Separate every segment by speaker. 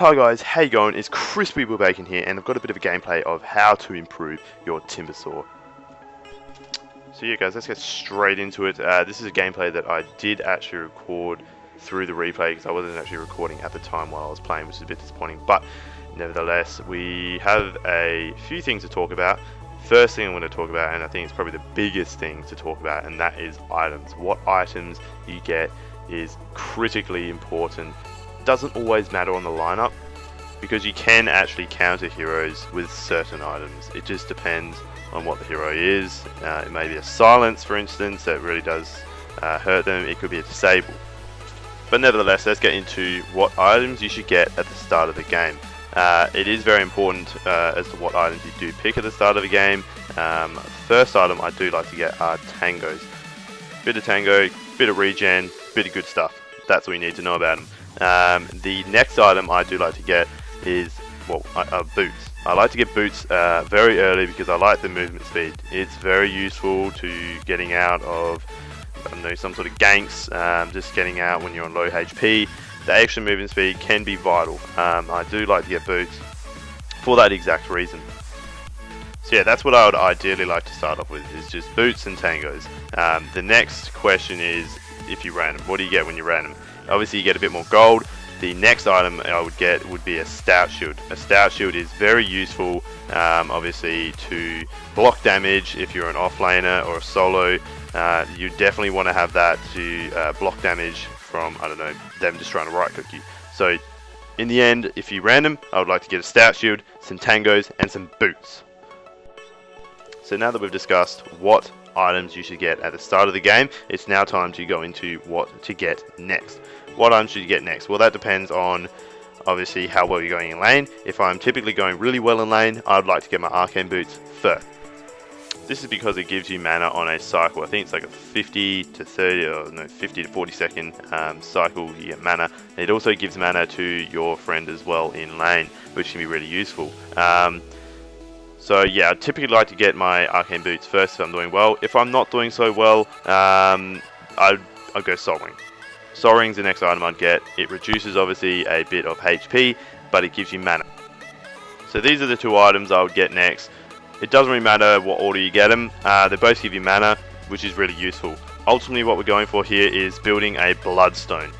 Speaker 1: Hi guys, how you going? It's Crispy Bacon here, and I've got a bit of a gameplay of how to improve your Timbersaw. So yeah guys, let's get straight into it. This is a gameplay that I did actually record through the replay because I wasn't actually recording at the time while I was playing, which is a bit disappointing, but nevertheless, we have a few things to talk about. First thing I'm going to talk about, and I think it's probably the biggest thing to talk about, and that is items. What items you get is critically important. Doesn't always matter on the lineup because you can actually counter heroes with certain items. It just depends on what the hero is. It may be a silence, for instance, that really does hurt them. It could be a disable. But nevertheless, let's get into what items you should get at the start of the game. It is very important as to what items you do pick at the start of the game. First item I do like to get are tangos. Bit of tango, bit of regen, bit of good stuff. That's all you need to know about them. The next item I do like to get is boots. I like to get boots very early because I like the movement speed. It's very useful to getting out of, I don't know, some sort of ganks, just getting out when you're on low HP. The extra movement speed can be vital. I do like to get boots for that exact reason. So yeah, that's what I would ideally like to start off with, is just boots and tangos. The next question is if you random. What do you get when you random? Obviously you get a bit more gold. The next item I would get would be a stout shield. A stout shield is very useful, obviously, to block damage if you're an offlaner or a solo. You definitely want to have that to block damage from, I don't know, them just trying to right click you. So in the end, if you random, I would like to get a stout shield, some tangos, and some boots. So now that we've discussed what items you should get at the start of the game, it's now time to go into what to get next. What items should you get next? Well, that depends on obviously how well you're going in lane. If I'm typically going really well in lane, I'd like to get my arcane boots first. This is because it gives you mana on a cycle. I think it's like a 50 to 30 or no 50 to 40 second cycle you get mana. It also gives mana to your friend as well in lane, which can be really useful. So yeah, I typically like to get my arcane boots first if I'm doing well. If I'm not doing so well, I'd go Soul Ring. Soul Ring's the next item I'd get. It reduces obviously a bit of HP, but it gives you mana. So these are the two items I would get next. It doesn't really matter what order you get them. They both give you mana, which is really useful. Ultimately what we're going for here is building a Bloodstone.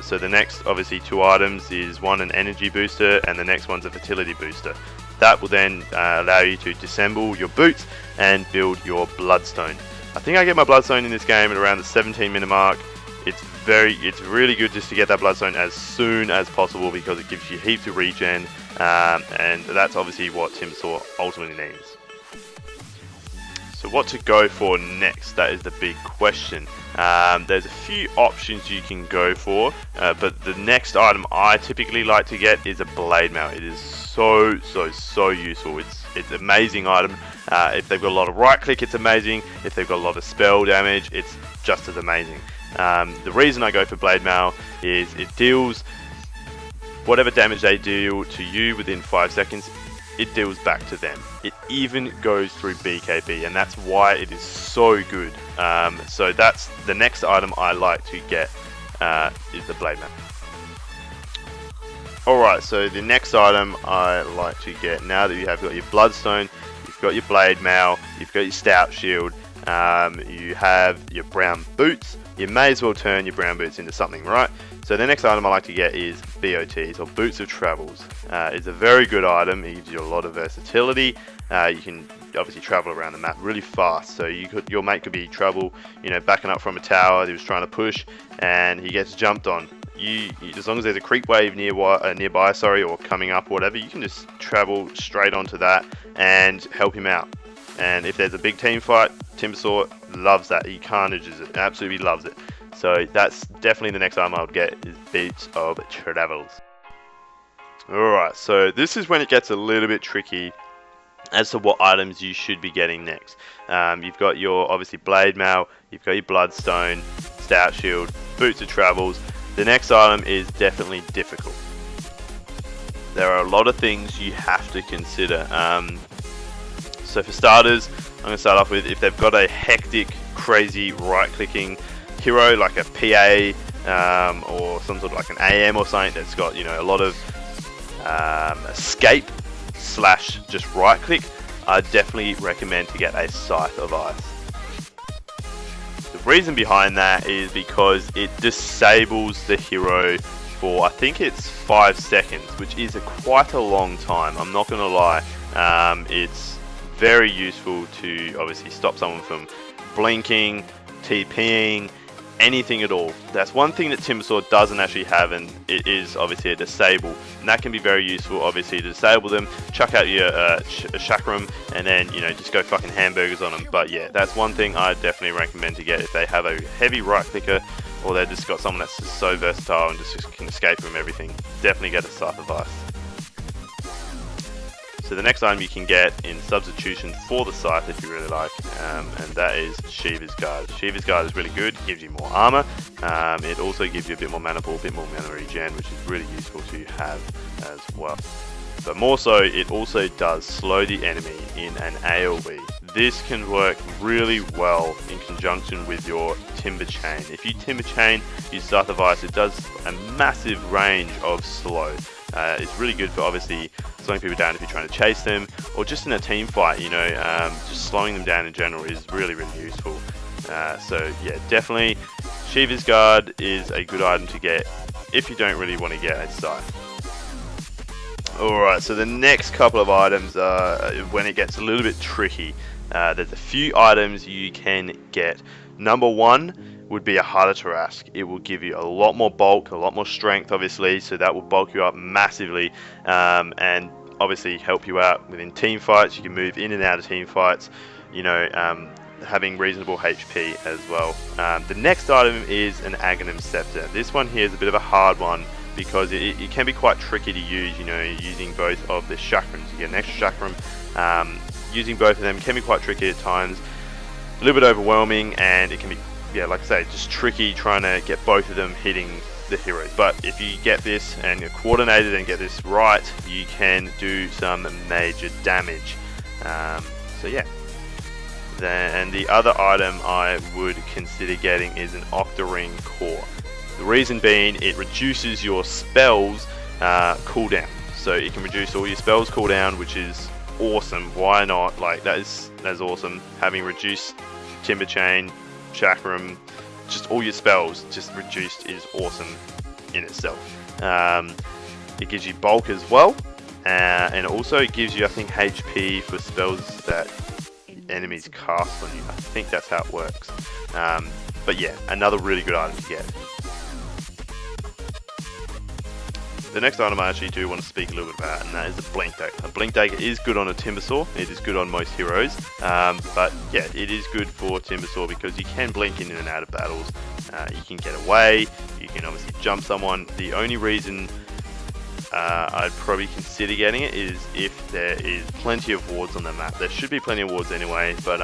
Speaker 1: So the next obviously two items is one an energy booster and the next one's a fertility booster. That will then allow you to disassemble your boots and build your Bloodstone. I think I get my Bloodstone in this game at around the 17-minute mark. It's really good just to get that Bloodstone as soon as possible because it gives you heaps of regen, and that's obviously what Timbersaw ultimately needs. So what to go for next? That is the big question. There's a few options you can go for, but the next item I typically like to get is a blade mail. It is so useful. It's an amazing item. If they've got a lot of right click, it's amazing. If they've got a lot of spell damage, it's just as amazing. The reason I go for blade mail is it deals whatever damage they deal to you within 5 seconds, it deals back to them. It even goes through BKB, and that's why it is so good. So that's the next item I like to get, is the blade mail. Alright, so the next item I like to get, now that you have got your Bloodstone, you've got your blade mail, you've got your stout shield, you have your brown boots, you may as well turn your brown boots into something, right? So the next item I like to get is BOTs, or Boots of Travels. It's a very good item. It gives you a lot of versatility. You can obviously travel around the map really fast. So your mate could be backing up from a tower. He was trying to push, and he gets jumped on. As long as there's a creep wave nearby, or coming up, or whatever, you can just travel straight onto that and help him out. And if there's a big team fight, Timbersaw loves that. He carnages it, absolutely loves it. So that's definitely the next item I would get, is Boots of Travels. Alright, so this is when it gets a little bit tricky as to what items you should be getting next. You've got your, obviously, blade mail, you've got your Bloodstone, stout shield, Boots of Travels. The next item is definitely difficult. There are a lot of things you have to consider. So for starters, I'm going to start off with, if they've got a hectic, crazy right-clicking hero like a PA or some sort of like an AM or something that's got a lot of escape / just right click, I definitely recommend to get a Scythe of Ice. The reason behind that is because it disables the hero for, I think it's 5 seconds, which is quite a long time, I'm not going to lie. It's very useful to obviously stop someone from blinking, TPing, anything at all. That's one thing that Timbersaw doesn't actually have, and it is obviously a disable, and that can be very useful obviously to disable them, chuck out your chakram, and then just go fucking hamburgers on them. But yeah, that's one thing I definitely recommend to get if they have a heavy right clicker, or they've just got someone that's just so versatile and just can escape from everything. Definitely get a Scythe of Ice. So the next item you can get in substitution for the Scythe, if you really like, and that is Shiva's Guard. Shiva's Guard is really good, gives you more armor. It also gives you a bit more mana pool, a bit more mana regen, which is really useful to have as well. But more so, it also does slow the enemy in an AoE. This can work really well in conjunction with your Timber Chain. If you Timber Chain, use Scythe of Ice, it does a massive range of slow. It's really good for obviously slowing people down if you're trying to chase them, or just in a team fight, just slowing them down in general is really, really useful. So yeah, definitely Shiva's Guard is a good item to get if you don't really want to get a Scythe. Alright, so the next couple of items are when it gets a little bit tricky. There's a few items you can get. Number one would be a Harder Tarrasque. It will give you a lot more bulk, a lot more strength obviously, so that will bulk you up massively, and obviously help you out within team fights. You can move in and out of team fights, having reasonable HP as well. The next item is an Aghanim Scepter. This one here is a bit of a hard one because it can be quite tricky to use, using both of the chakrams. You get an extra chakram, using both of them can be quite tricky at times, a little bit overwhelming, and it can be, yeah, like I say, just tricky trying to get both of them hitting the heroes. But if you get this and you're coordinated and get this right, you can do some major damage. So yeah. And the other item I would consider getting is an Octarine Core. The reason being, it reduces your spells cooldown. So it can reduce all your spells cooldown, which is awesome. Why not? Like that's awesome. Having reduced Timber Chain, Chakram, just all your spells just reduced is awesome in itself. It gives you bulk as well, and also it gives you, I think, HP for spells that enemies cast on you. I think that's how it works. But yeah, another really good item to get. The next item I actually do want to speak a little bit about, and that is the Blink Dagger. A Blink Dagger is good on a Timbersaw, it is good on most heroes, but yeah, it is good for Timbersaw because you can blink in and out of battles, you can get away, you can obviously jump someone. The only reason I'd probably consider getting it is if there is plenty of wards on the map. There should be plenty of wards anyway, but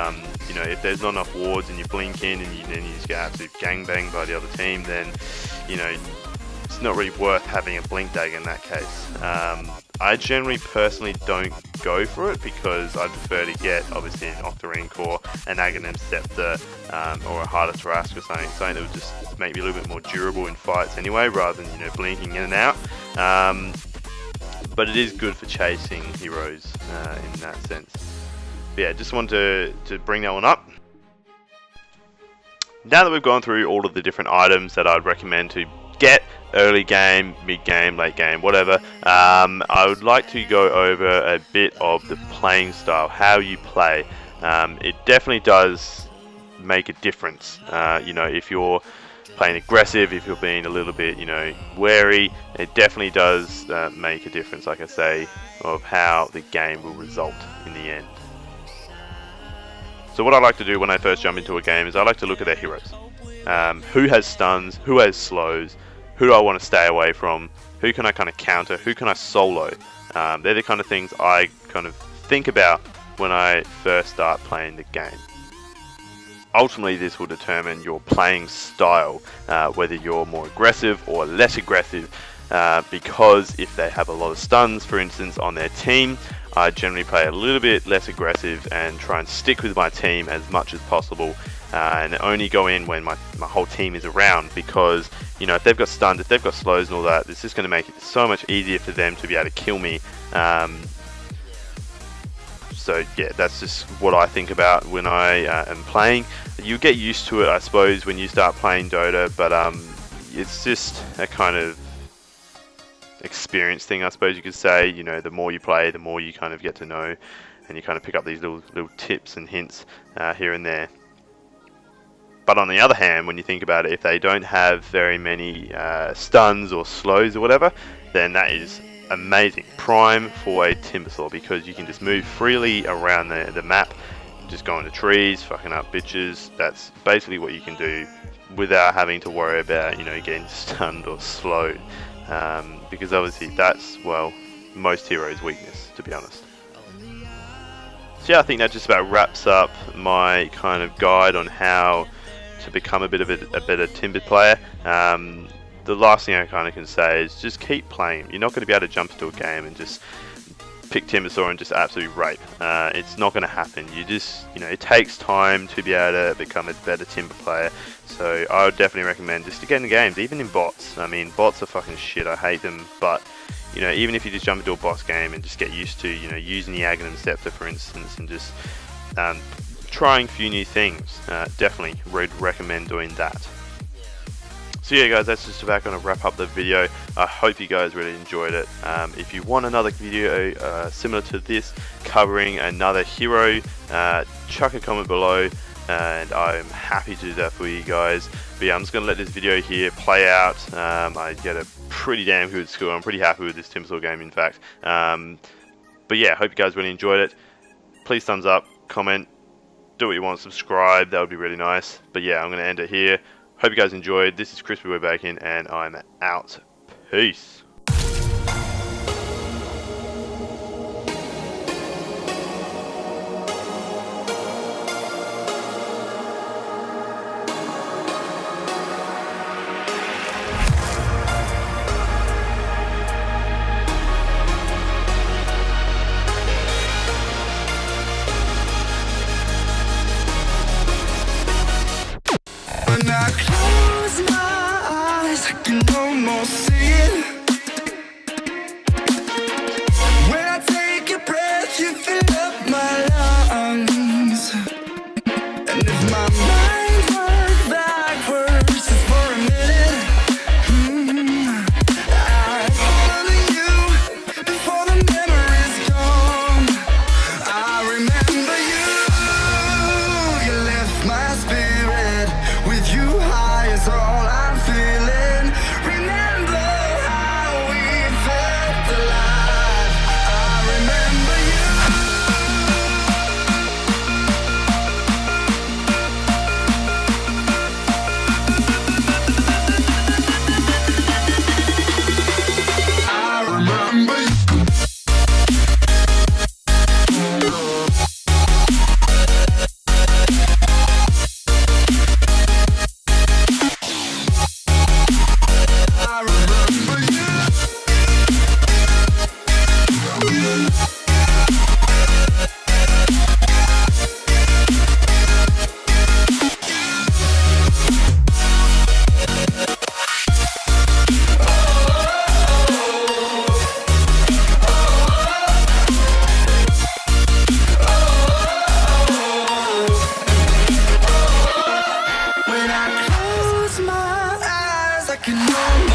Speaker 1: if there's not enough wards and you blink in and then you just get absolutely gangbanged by the other team, then it's not really worth having a Blink Dagger in that case. I generally personally don't go for it because I prefer to get obviously an Octarine Core, an Aghanim Scepter, or a Harder Tarrasque or something that would just make me a little bit more durable in fights anyway, rather than blinking in and out. But it is good for chasing heroes in that sense. But yeah, just wanted to bring that one up. Now that we've gone through all of the different items that I'd recommend to get early game, mid game, late game, whatever, I would like to go over a bit of the playing style, how you play. It definitely does make a difference. If you're playing aggressive, if you're being a little bit, wary, it definitely does make a difference, like I say, of how the game will result in the end. So what I like to do when I first jump into a game is I like to look at their heroes. Who has stuns, who has slows, who do I want to stay away from, who can I kind of counter, who can I solo. They're the kind of things I kind of think about when I first start playing the game. Ultimately, this will determine your playing style, whether you're more aggressive or less aggressive, because if they have a lot of stuns, for instance, on their team, I generally play a little bit less aggressive and try and stick with my team as much as possible, and only go in when my whole team is around, because you know, if they've got stunned, if they've got slows and all that, it's just going to make it so much easier for them to be able to kill me. So yeah, that's just what I think about when I am playing. You get used to it, I suppose, when you start playing Dota, but it's just a kind of experience thing, I suppose you could say. You know, the more you play, the more you kind of get to know, and you kind of pick up these little tips and hints here and there. But on the other hand, when you think about it, if they don't have very many stuns or slows or whatever, then that is amazing. Prime for a Timbersaw, because you can just move freely around the map, just go into trees, fucking up bitches. That's basically what you can do without having to worry about, you know, getting stunned or slowed. Because obviously that's, well, most heroes' weakness, to be honest. So yeah, I think that just about wraps up my kind of guide on how to become a better Timber player. The last thing I kind of can say is just keep playing. You're not going to be able to jump into a game and just pick Timbersaw and just absolutely rape. It's not going to happen. You know, it takes time to be able to become a better Timber player. So I would definitely recommend just to get in the games, even in bots. I mean, bots are fucking shit. I hate them, but you know, even if you just jump into a boss game and just get used to, you know, using the Aghanim Scepter, for instance, and just trying a few new things, definitely would recommend doing that. So yeah guys, that's just about going to wrap up the video. I hope you guys really enjoyed it. If you want another video similar to this, covering another hero, chuck a comment below, and I'm happy to do that for you guys. But yeah, I'm just going to let this video here play out. I get a pretty damn good score. I'm pretty happy with this Timbersaw game, in fact. But yeah, hope you guys really enjoyed it. Please thumbs up, comment, do what you want, subscribe, that would be really nice. But yeah, I'm going to end it here. Hope you guys enjoyed. This is Crispy Boy Bacon, and I'm out. Peace.
Speaker 2: When I close my eyes, I can almost see it. When I take a breath, you fill up my lungs. And if my mind worked backwards just for a minute, I'd follow you before the memory's gone. I remember you, you lift my spirit. With you high is all I'm feeling. Remember how we felt alive. I remember you. I remember you. When I close my eyes, I can know.